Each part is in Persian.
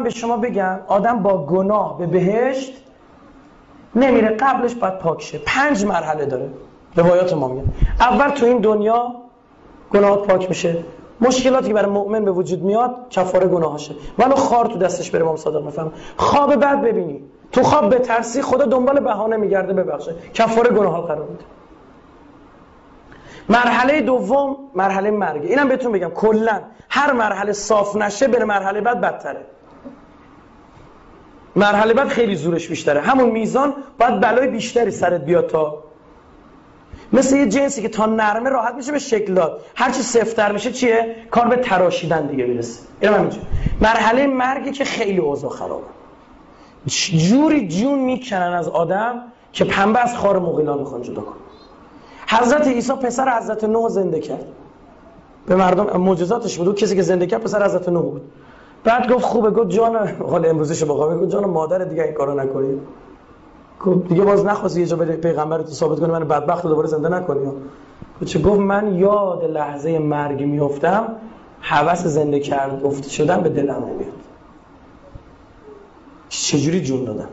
به شما بگم آدم با گناه به بهشت نمیره، قبلش باید پاک شه. 5 مرحله داره روایات ما میگن. اول تو این دنیا گناهات پاک میشه، مشکلاتی که برای مؤمن به وجود میاد کفاره گناهاشه. ولو خار تو دستش بره، امام صادق میفهمه. خواب بد ببینی، تو خواب بترسی، خدا دنبال بهانه میگرده ببخشه، کفاره گناهات قرار میده. مرحله دوم مرحله مرگ. اینم بهتون بگم کلا هر مرحله صاف نشه بره مرحله بعد بدتره. مرحله بعد خیلی زورش بیشتره، همون میزان باید بلای بیشتری سرت بیاد. تا مثل یه جنسی که تا نرمه راحت میشه به شکل داد، هرچی سفت‌تر میشه چیه؟ کار به تراشیدن دیگه میرسه. اینم همینجوری. مرحله مرگی که خیلی اوضاع خرابه، جوری جون میکنن از آدم که پنبه از خار مغیلان میخوان جدا کنن. حضرت عیسی پسر حضرت نوح زنده کرد، به مردم معجزاتش بود. کسی که زنده کرد پسر حضرت نوح بود. بعد گفت خوبه، گفت جان حال امروزش بخوام، گفت جان مادر دیگه این کارو نکنی. گفت دیگه باز نخواستی یه جا بری پیغمبرت ثابت کنی من بدبخت رو دوباره زنده نکنی. گفت من یاد لحظه مرگ میافتم، هوس زنده کرد گفت شدن به دلم نمیاد. چجوری جون دادم.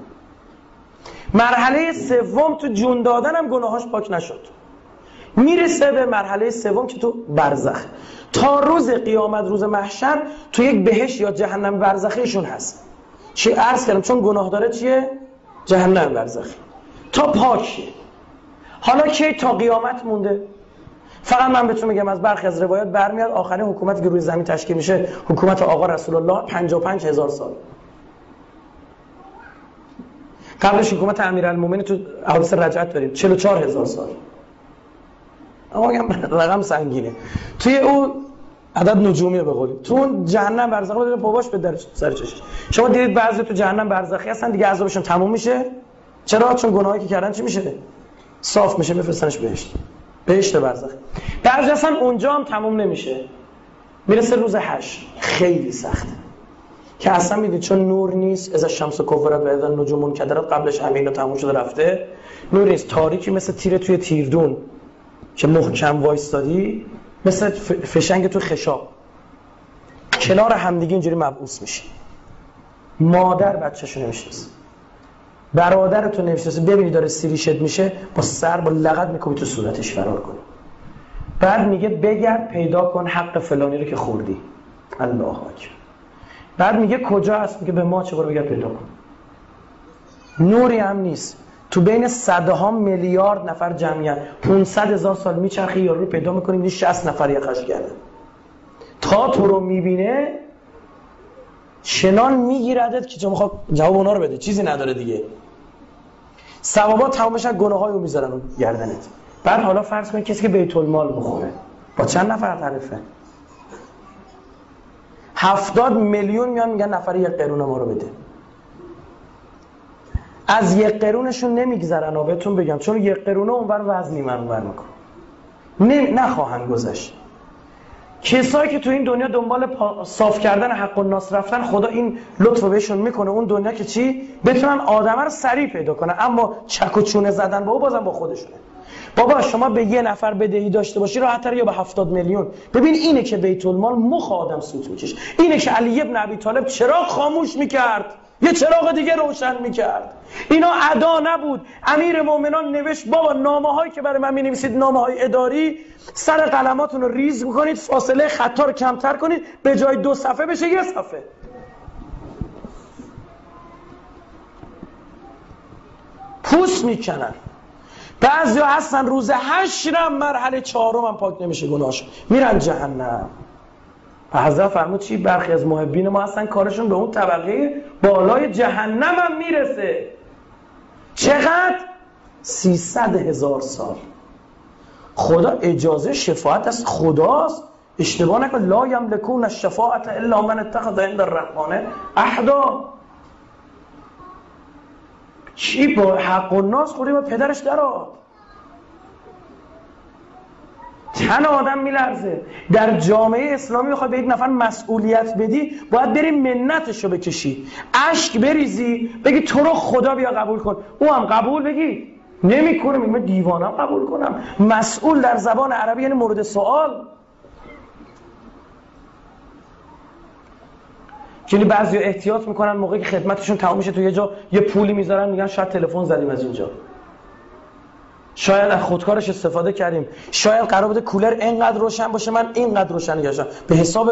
مرحله سوم تو جون دادن هم گناهاش پاک نشد، میرسه به مرحله سوم که تو برزخ. تا روز قیامت، روز محشر، تو یک بهشت یا جهنم برزخیشون هست. چی عرض کردم؟ چون گناه داره چیه؟ جهنم برزخی. تا پاکه. حالا کی تا قیامت مونده؟ فقط من بهتون میگم از برخی از روایات برمیاد آخرین حکومتی که روی زمین تشکیل میشه حکومت آقا رسول الله 55,000 سال. قبلش حکومت امیرالمومنین تو حادث رجعت داریم 44,000 سال. اما میگم رقم سنگینه. توی اون عدد نجومیه به قولی. تو اون جهنم برزخی بود باباش به در سر چشش. شما دیدید بعضی تو جهنم برزخی هستن دیگه عذابشون تموم میشه. چرا؟ چون گناهی که کردن چی میشه؟ صاف میشه، میفرستنش بهشت. بهشت برزخی. بعضی اصلا اونجا هم تموم نمیشه. میرسه روز حشر، خیلی سخته. که اصلا میدید چون نور نیست، از الشمس کورت و از النجوم انکدرت، قبلش همین رو تموم شده رفته. نور نیست، تاریکی مثل تیر توی تیردون که محکم وایستادی، مثل فشنگ تو خشاب، کنار همدیگه اینجوری مبعوث میشه. مادر بچه‌شو نمیشناسه، برادرتو نمیشناسه، ببینی داره سیریشت میشه با سر با لغت میکنی تو صورتش فرار کنی. بعد میگه بگرد پیدا کن حق فلانی رو که خوردی. الله اکبر. بعد میگه کجا هست؟ میگه به ما چه، برو بگرد پیدا کن. نوری هم نیست. تو بین صدها میلیارد نفر جمعیت 500,000 سال میچرخی یارو رو پیدا میکنیم، میگه 60 نفر یخش کرده. تا تو رو میبینه چنان میگیردت که چون میخواد جواب اونا رو بده، چیزی نداره دیگه. ثوابات تمام میشن، گناهایی رو میذارن اون گردنت. بعد حالا فرض کن کسی که بیت المال بخوره با چند نفر تعرفه؟ 70 میلیون میان میگن نفر 1 قرون ما رو بده. از 1 قرونشون نمیگذرن. بهتون بگم چون 1 قرونه اونور وزنی منور میکنه، نخواهن گذشت. کسایی که تو این دنیا دنبال صاف کردن حق الناس رفتن، خدا این لطفو بهشون میکنه اون دنیا که چی؟ بتونن آدمه رو سریع پیدا کنن. اما چک و چونه زدن با او بازم با خودشونه. بابا شما به 1 نفر بدهی داشته باشی راحت‌تر یا به 70 میلیون. ببین اینه که بیت المال مخ آدم سوت میکشه. اینه که علی ابن ابی طالب چراغ خاموش میکرد، یه چراغ دیگه روشن میکرد. اینا ادا نبود. امیر مومنان نوشت بابا نامه‌هایی که برای من می‌نویسید، نامه‌های اداری، سر قلماتون رو ریز کنید، فاصله خطا رو کمتر کنید، به جای 2 صفحه بشه 1 صفحه. پوست میکنن. بعضیا هستن روز حشر مرحله 4 هم پاک نمیشه گناهش، میرن جهنم. حضرت فرمود چی؟ برخی از محبین ما هستن کارشون به اون طبقه بالای جهنم هم میرسه. چقدر؟ 300,000 سال. خدا اجازه شفاعت از خداست. اشتباه نکن. لا یملکون الشفاعة الا من اتخذ عند الرحمن عهدا. چی با حق الناس خوری با پدرش درآد. تن آدم میلرزه. در جامعه اسلامی میخوای به یک نفر مسئولیت بدی، باید بری منتشو بکشی، اشک بریزی، بگی تو رو خدا بیا قبول کن. او هم قبول بگی نمیکنه، میگه من دیوانم قبول کنم. مسئول در زبان عربی یعنی مورد سوال. یعنی بعضیا احتیاط میکنن موقعی که خدمتشون تمام میشه تو یه جا یه پولی میذارن میگن شاید تلفن زدیم از اینجا، شاید از خودکارش استفاده کردیم، شاید قرار بوده کولر اینقدر روشن باشه من اینقدر روشن نگاشتم، به حساب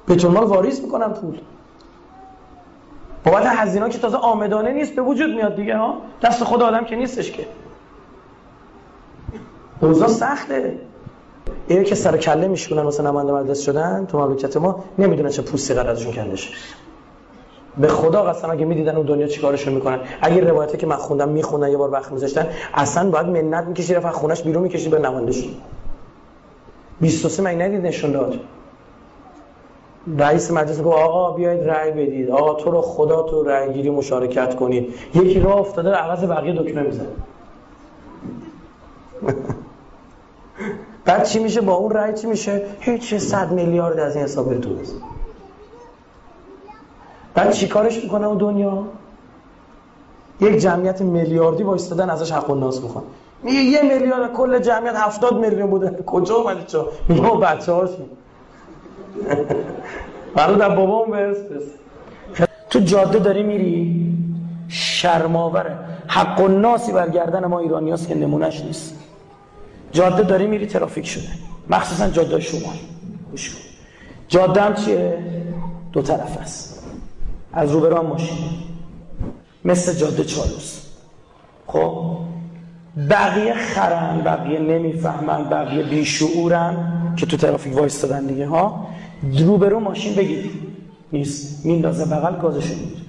بیت المال واریز میکنن پول. بابت هزینه‌ها که تازه آمدانه نیست به وجود میاد دیگه ها، دست خود آدم که نیستش که. اوضاع سخته. اینه که سر کله میشکنن واسه نماینده مجلس شدن تو مملکت ما، نمیدونن چه پوستی قرار ازشون کنده شه. به خدا قسم اگه میدیدن اون دنیا چیکارشون میکنن، اگه روایتی که من خوندم میخوندن یه بار وقت میذاشتن، اصلا باید منت میکشید رفت خونش بیرون میکشید به نمایندهشون. 23 مگه ندید نشون داد رئیس مجلس گفت آقا بیایید رأی بدید، آقا تو رو خدا تو رأی گیری مشارکت کنید، یکی راه افتاده عوض بقیه دکمه میزنه. بعد چی میشه با اون رأی؟ چی میشه؟ هیچ 100 میلیارد از این حساب بره تو بزن. بعد چی کارش میکنه اون دنیا؟ یک جمعیت میلیاردی وایستادن ازش حق الناس میخوان. میگه 1 میلیارد کل جمعیت 70 میلیون بوده، کجا اومدی چا؟ میگه بچه‌هاشون برادر بابام برس. تو جاده داری میری شرماوره، حق الناسی بر گردن ما ایرانیاست که نمونهش نیست. جاده داری میری ترافیک شده، مخصوصا جاده شمال. گوش کن، جاده هم چیه؟ دو طرف است، از روبرو هم ماشین، مثل جاده چالوس. خب بقیه خرن، بقیه نمیفهمن، بقیه بیشعورن که تو ترافیک وایستادن دیگه ها. روبرو ماشین بگید نیست، میندازه بغل گازشو میگیره.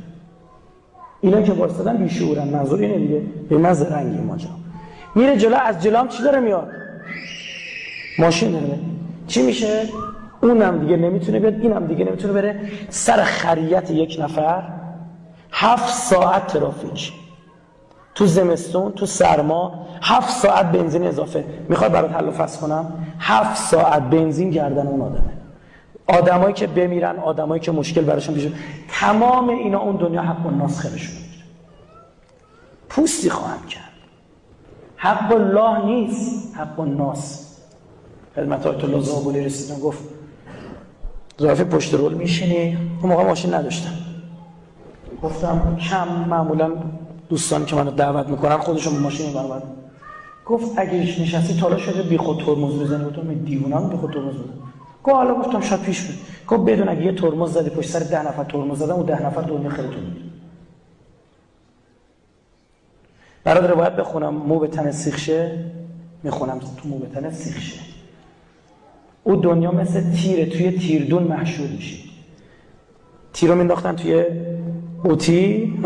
اینا که وایستادن بیشعورن، منظور اینه دیگه، به من زرنگی ماجرا. میره جلو، از جلو هم چی داره میاد؟ ماشین داره. چی میشه؟ اونم دیگه نمیتونه بیاد، اینم دیگه نمیتونه بره. سر خریت یک نفر 7 ساعت ترافیک تو زمستون، تو سرما، 7 ساعت بنزین اضافه. میخوای برات حل و فصل کنم؟ 7 ساعت بنزین گردن اون آدمه. آدمایی که بمیرن، آدمایی که مشکل براشون پیش بیاد، تمام اینا اون دنیا حق الناس خیرشون میگیره. پوستی خواهم کرد. حق الله نیست، حق الناس. خدمت آیت الله زابلی رسیدن گفت ظرف پشت رول میشینی؟ اون موقع ماشین نداشتم. گفتم کم معمولا دوستانی که منو دعوت میکنن خودشون به ماشین برابر. گفت اگه نشستی تالا شده بی خود ترمز بزنی؟ گفتم من دیوونم بی خود ترمز بزنم. گفت حالا گفتم شاید پیش بیاد. گفت بدون اگه یه ترمز زدی پشت سر 10 نفر ترمز زدن، اون 10 نفر دنیا خیرتون میاد. برات روایت بخونم مو به تن سیخ شه، میخونم تو مو به تن سیخ شه. او دنیا مثل تیره، توی تیردون محشور میشی. تیرو مینداختن توی قوطی،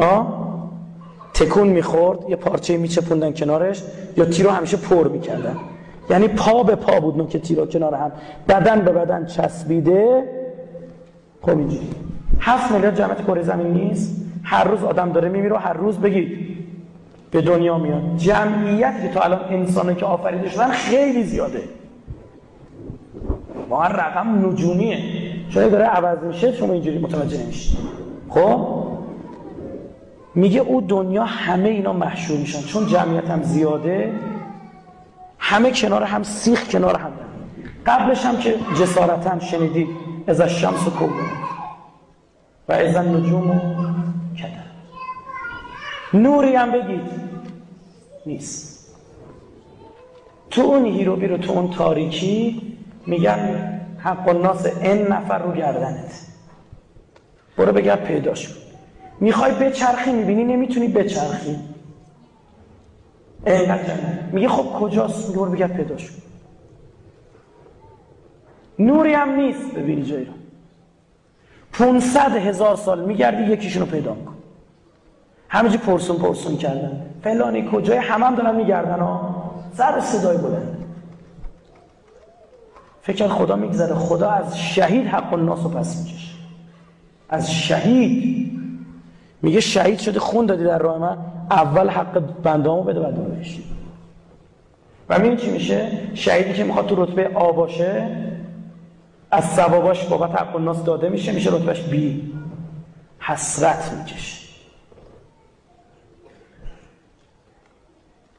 تکون میخورد، یه پارچه میچپوندن کنارش، یا تیرو همیشه پر میکردن. یعنی پا به پا بود نوک تیرو کنار هم، بدن به بدن چسبیده. خب اینجوری 7 میلیارد جمعیت کره زمین نیست؟ هر روز آدم داره میمیره و هر روز بگید به دنیا میاد. جمعیتی که تا الان انسانی که آفریده شدن خیلی زیاده. واقعا رقم نجومیه. شاید داره عوض میشه، شما اینجوری متوجه نمیشید. خب میگه او دنیا همه اینا محشور میشن، چون جمعیت هم زیاده، همه کنار هم، سیخ کنار هم. قبلش هم که جسارتا شنیدید اذا الشمس کورت و اذا النجوم کدرت. نوری هم بگید نیست. تو اون هیرو بیرو، تو اون تاریکی، میگن حق الناس این نفر رو گردنت، برو بگرد پیداش کن. میخوای بچرخی، میبینی نمیتونی بچرخی، اینقدر میگه خب کجاست؟ میگه برو بگرد پیداش کن. نوری هم نیست ببینی جایی رو. 500,000 سال میگردی یکیشونو پیدا میکن. همینجوری پرسون کردن فلانی کجای، هم دارن میگردن ها، سر صدای بلند. فکر خدا میگذره، خدا از شهید حق الناس رو پس میکشه. از شهید میگه شهید شده خون دادی در راه من، اول حق بندامو بده بعد بهش. و میگه چی میشه؟ شهیدی که میخواد تو رتبه آ باشه، از ثواباش بابت حق الناس داده میشه، میشه رتبهش بی، حسرت میکشه.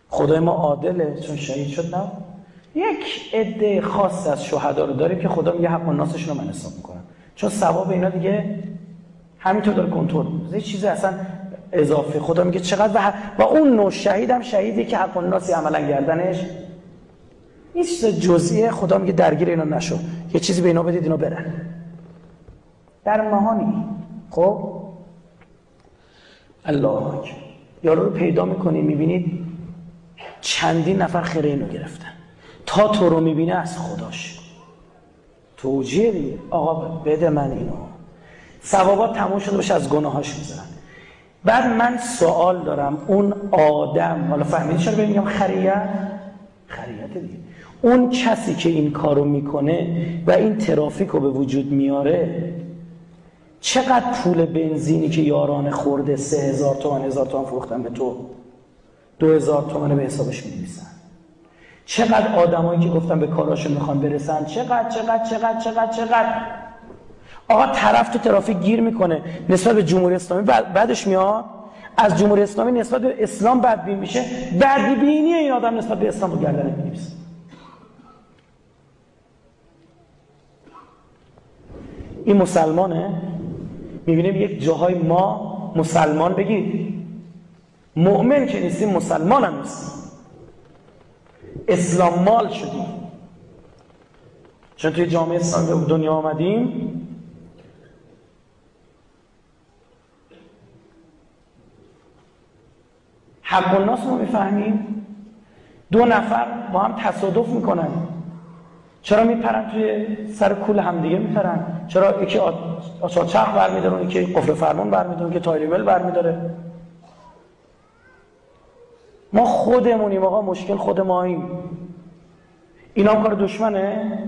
خدای ما عادله، چون شهید شد. نه یک عده خاص از شهدا رو داریم که خدا میگه حق الناسشون رو من حساب میکنم، چون ثواب اینا دیگه همینطور داره کنترل میکنه. یه چیزی اصلا اضافه. خدا میگه چقدر و اون نوع شهیدم شهیدی که حق الناسی عملا گردنش نیست، جزئیه. خدا میگه درگیر اینا نشو، یه چیزی به اینا بدید اینا برن. در مهانی. خب الله اکبر. یارو رو پیدا میکنید میبینید چندین نفر خیره اینو گرفتن، تا تو رو میبینه از خداش توجیه دیگه. آقا بده من اینو، ثوابات تموم شده باشه از گناهاش میذارن. بعد من سوال دارم، اون آدم، حالا فهمیدی چرا بهم میگم خریت دیگه، اون کسی که این کارو میکنه و این ترافیک رو به وجود میاره، چقدر پول بنزینی که یاران خورده 3000 تومان 1000 تومان فروختن به تو 2000 تومان به حسابش می‌نویسن. چقدر آدمایی که گفتن به کاراشون میخوان برسن، چقدر آقا طرف تو ترافیک گیر میکنه نسبت به جمهوری اسلامی، بعدش میاد از جمهوری اسلامی نسبت به اسلام بدبین میشه، بدبینی این آدم نسبت به اسلام رو گردن می‌نویسه. این مسلمانه. میبینیم یک جاهای ما مسلمان بگید مؤمن که نیستیم، مسلمان هم نیستیم، اسلام مال شدیم. چون توی جامعه اسلامی به دنیا آمدیم حق الناس رو میفهمیم. 2 نفر با هم تصادف میکنن، چرا میپرن توی سر کول همدیگه میپرن؟ چرا یکی آچارچرخ برمیداره، یکی قفل فرمان برمیداره، یکی تایریول برمیداره؟ ما خودمونیم آقا، مشکل خود ماییم. اینا هم کار دشمنه؟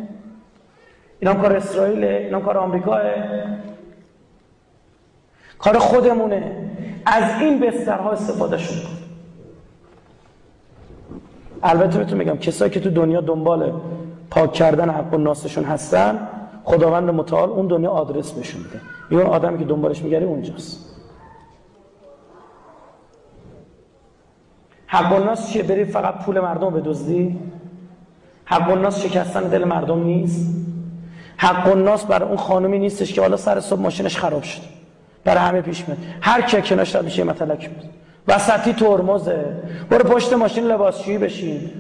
اینا هم کار اسرائیله؟ اینا هم کار آمریکاه؟ کار خودمونه. از این بسترها استفاده شد. البته بهتون میگم کسایی که تو دنیا دنبال پاک کردن حق الناسشون هستن، خداوند متعال اون دنیا آدرس بهشون میده، اون آدمی که دنبالش میگردی اونجاست. حق الناس چیه؟ بری فقط پول مردم بدزدی؟ حق الناس شکستن دل مردم نیست. حق الناس برای اون خانومی نیستش که حالا سر صبح ماشینش خراب شد، برای همه پیش میاد، هر کی کناش رد میشه متلک میاد، وسطی ترمزه، برو پشت ماشین لباسشویی بشین،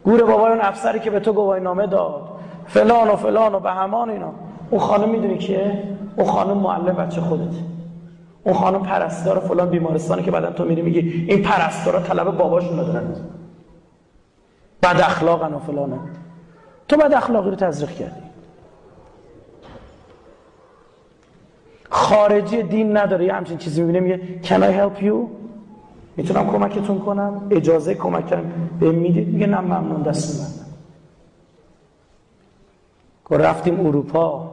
گور بابای اون افسری که به تو گواهی نامه داد، فلان و فلان و بهمان اینا. اون خانم میدونی کیه؟ اون خانم معلم بچه خودت، اون خانم پرستار فلان بیمارستانی که بعدن تو میری میگی این پرستارا طلب باباشون رو دارن، بد اخلاقن و فلانه. تو بد اخلاقی رو تزریق کردی. خارجی دین نداره یه همچین چیزی میبینه میگه can I help you؟ میتونم کمکتون کنم؟ اجازه کمکم به میدید؟ میگه نه ممنون، دست میبندم. که رفتیم اروپا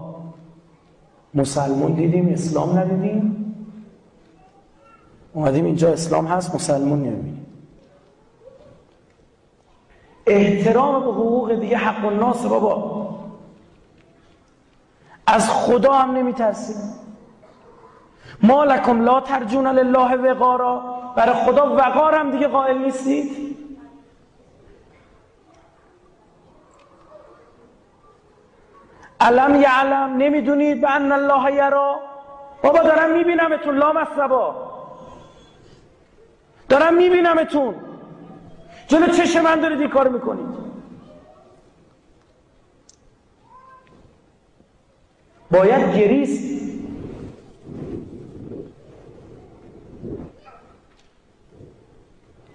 مسلمون دیدیم اسلام ندیدیم، اومدیم اینجا اسلام هست مسلمون نمیبینیم. احترام به حقوق دیگه حق الناس. بابا از خدا هم نمیترسیم. ما لکم لا ترجون لله وقارا، برای خدا وقار هم دیگه قائل نیستید. علم یعلم، نمیدونید به ان الله یرا؟ بابا دارم میبینمتون، لا مصبا، دارم میبینمتون، جلو چشم من دارید این کار میکنید. باید گریست.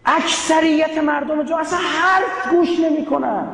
اکثریت مردم جو اصلا حرف گوش نمی کنن.